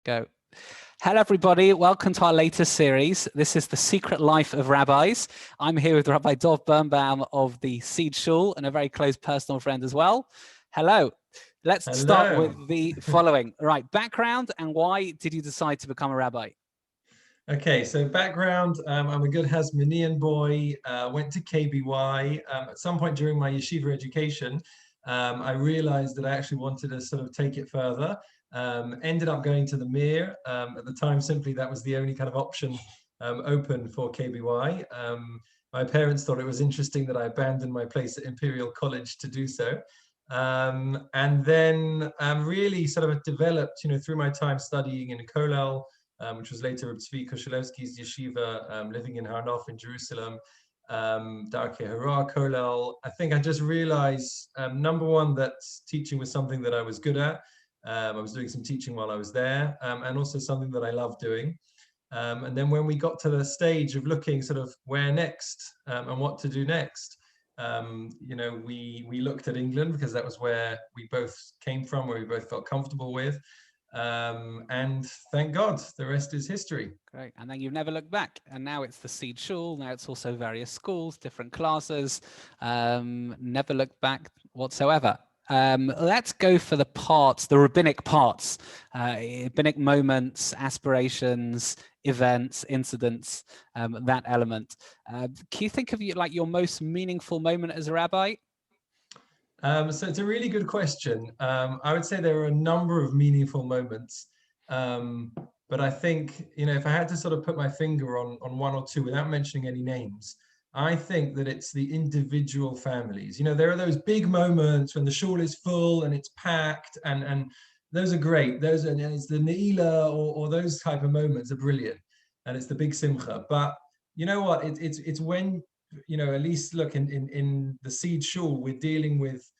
Go. Hello, everybody. Welcome to our latest series. This is The Secret Life of Rabbis. I'm here with Rabbi Birnbaum of the Seed Shul and a very close personal friend as well. Hello. Let's start with the following. Right, background and why did you decide to become a rabbi? Okay, so background, I'm a good Hasmonean boy, went to KBY. At some point during my yeshiva education, I realized that I actually wanted to sort of take it further. Ended up going to the Mir. At the time, simply that was the only kind of option open for KBY. My parents thought it was interesting that I abandoned my place at Imperial College to do so. And then really sort of developed, through my time studying in Kollel, which was later Tzvi Koshelevsky's yeshiva, living in Har Nof in Jerusalem, Darkei Hara, Kollel. I think I just realized, number one, that teaching was something that I was good at. I was doing some teaching while I was there, and also something that I loved doing. And then when we got to the stage of looking sort of where next and what to do next, we looked at England because that was where we both came from, where we both felt comfortable with. And thank God, the rest is history. Great. And then you've never looked back. And now it's the Seed Shul. Now it's also various schools, different classes. Never looked back whatsoever. Let's go for the parts, the rabbinic parts, rabbinic moments, aspirations, events, incidents, that element. Can you think of your most meaningful moment as a rabbi? So it's a really good question. I would say there are a number of meaningful moments. But I think, if I had to sort of put my finger on one or two without mentioning any names, I think that it's the individual families. There are those big moments when the shul is full and it's packed, and those are great. Those are, it's the ne'ilah or those type of moments are brilliant, and it's the big simcha. But you know what? It's when, at least look in the Seed Shul, we're dealing with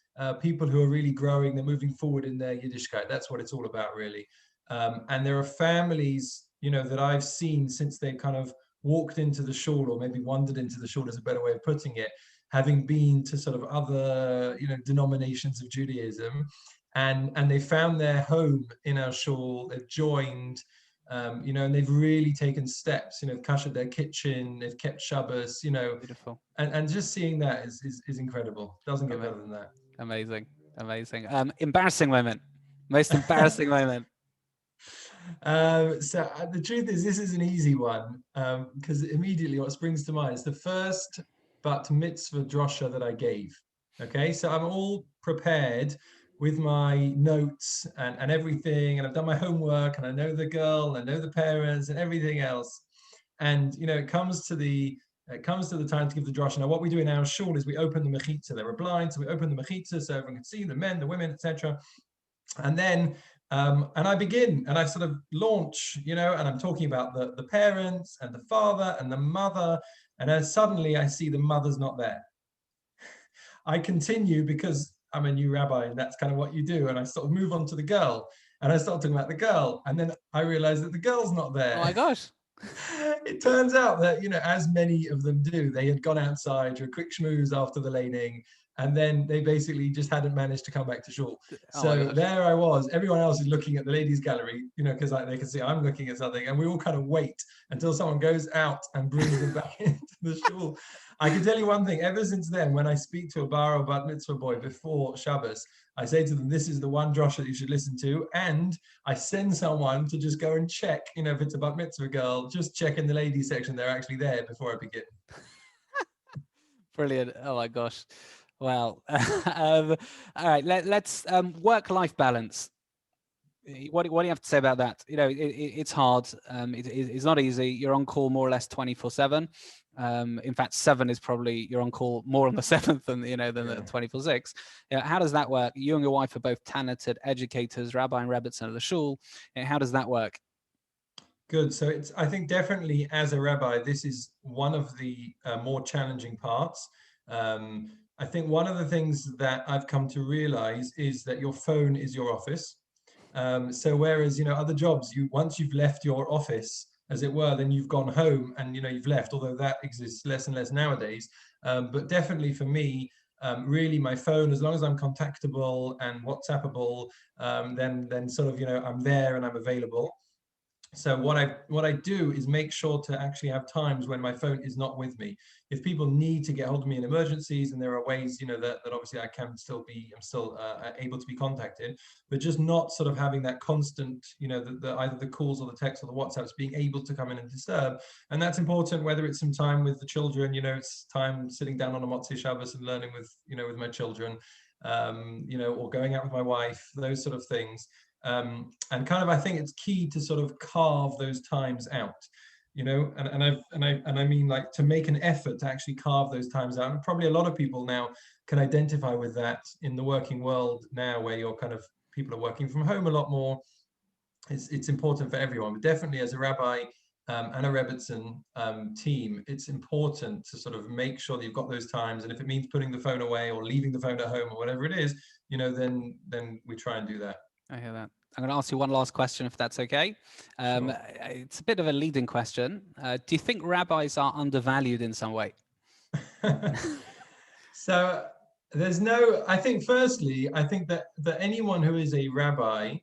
people who are really growing. They're moving forward in their Yiddishkeit. That's what it's all about, really. And there are families, that I've seen since they kind of walked into the shul, or maybe wandered into the shul is a better way of putting it, having been to sort of other, denominations of Judaism, and they found their home in our shul. They've joined, and they've really taken steps, kashered their kitchen, they've kept Shabbos, Beautiful. And just seeing that is incredible. Doesn't get better than that. Amazing. Embarrassing moment. Most embarrassing moment. So the truth is, this is an easy one, because immediately what springs to mind is the first bat mitzvah drosha that I gave. Okay, so I'm all prepared with my notes and everything, and I've done my homework, and I know the girl, and I know the parents, and everything else. And it comes to the time to give the drosha. Now, what we do in our shul is we open the mechitza. They were blind, so we open the mechitza so everyone can see the men, the women, etc. And then and I begin, and I sort of launch, and I'm talking about the parents and the father and the mother, and then suddenly I see the mother's not there. I continue because I'm a new rabbi, and that's kind of what you do, and I sort of move on to the girl, and I start talking about the girl, and then I realize that the girl's not there. Oh my gosh. It turns out that, as many of them do, they had gone outside for a quick schmooze after the laning, and then they basically just hadn't managed to come back to shul. So there I was. Everyone else is looking at the ladies' gallery, because they can see I'm looking at something, and we all kind of wait until someone goes out and brings them back into the shul. I can tell you one thing. Ever since then, when I speak to a bar or bat mitzvah boy before Shabbos, I say to them, this is the one drosha that you should listen to. And I send someone to just go and check, if it's a bat mitzvah girl, just check in the ladies section. They're actually there before I begin. Brilliant. Oh my gosh. Well, all right, let's work-life balance. What do you have to say about that? It's hard. It's not easy. You're on call more or less 24/7. In fact, 7 is probably you're on call more on the 7th than the 24/6. How does that work? You and your wife are both talented educators, rabbi and rebbitzin of the shul. How does that work? Good. So I think definitely as a rabbi, this is one of the more challenging parts. I think one of the things that I've come to realize is that your phone is your office. So whereas, other jobs, once you've left your office, as it were, then you've gone home and, you've left, although that exists less and less nowadays. But definitely for me, really my phone, as long as I'm contactable and WhatsAppable, then sort of, I'm there and I'm available. So what I do is make sure to actually have times when my phone is not with me. If people need to get hold of me in emergencies, and there are ways, that obviously I'm still able to be contacted, but just not sort of having that constant, the either the calls or the texts or the WhatsApps being able to come in and disturb. And that's important, whether it's some time with the children, it's time sitting down on a Motzei Shabbos and learning with my children, or going out with my wife, those sort of things. And kind of, I think it's key to sort of carve those times out, and I mean, like, to make an effort to actually carve those times out. And probably a lot of people now can identify with that in the working world now, where people are working from home a lot more. It's important for everyone, but definitely as a rabbi, and a Rebbitzin team, it's important to sort of make sure that you've got those times. And if it means putting the phone away or leaving the phone at home or whatever it is, then we try and do that. I hear that. I'm going to ask you one last question, if that's okay. Sure. It's a bit of a leading question. Do you think rabbis are undervalued in some way? So I think firstly, I think that anyone who is a rabbi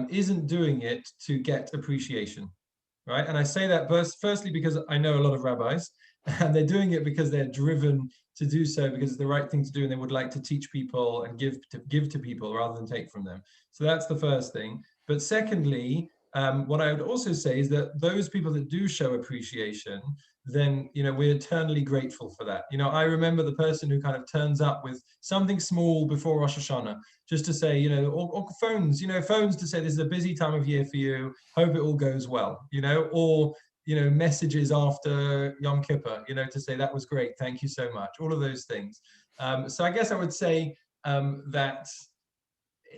isn't doing it to get appreciation, right? And I say that firstly because I know a lot of rabbis, and they're doing it because they're driven to do so, because it's the right thing to do, and they would like to teach people and give to people rather than take from them. So that's the first thing. But secondly, what I would also say is that those people that do show appreciation, then we're eternally grateful for that. I remember the person who kind of turns up with something small before Rosh Hashanah, just to say, or phones, phones to say this is a busy time of year for you, hope it all goes well, or messages after Yom Kippur, to say that was great, thank you so much, all of those things. So I guess I would say that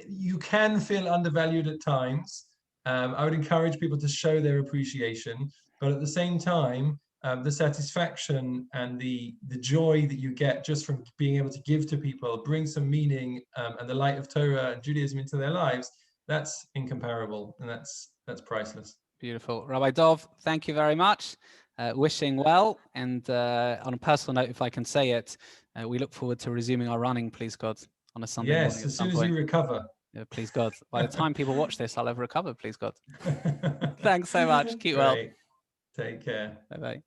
you can feel undervalued at times. I would encourage people to show their appreciation, but at the same time, the satisfaction and the joy that you get just from being able to give to people, bring some meaning and the light of Torah and Judaism into their lives, that's incomparable, and that's priceless. Beautiful. Rabbi Dov, thank you very much. Wishing well, and on a personal note, if I can say it, we look forward to resuming our running, please God, on a Sunday morning Yes, at as some soon as point. you recover. Yeah, please God. By the time people watch this, I'll have recovered, please God. Thanks so much. Keep well. Great. Take care. Bye-bye.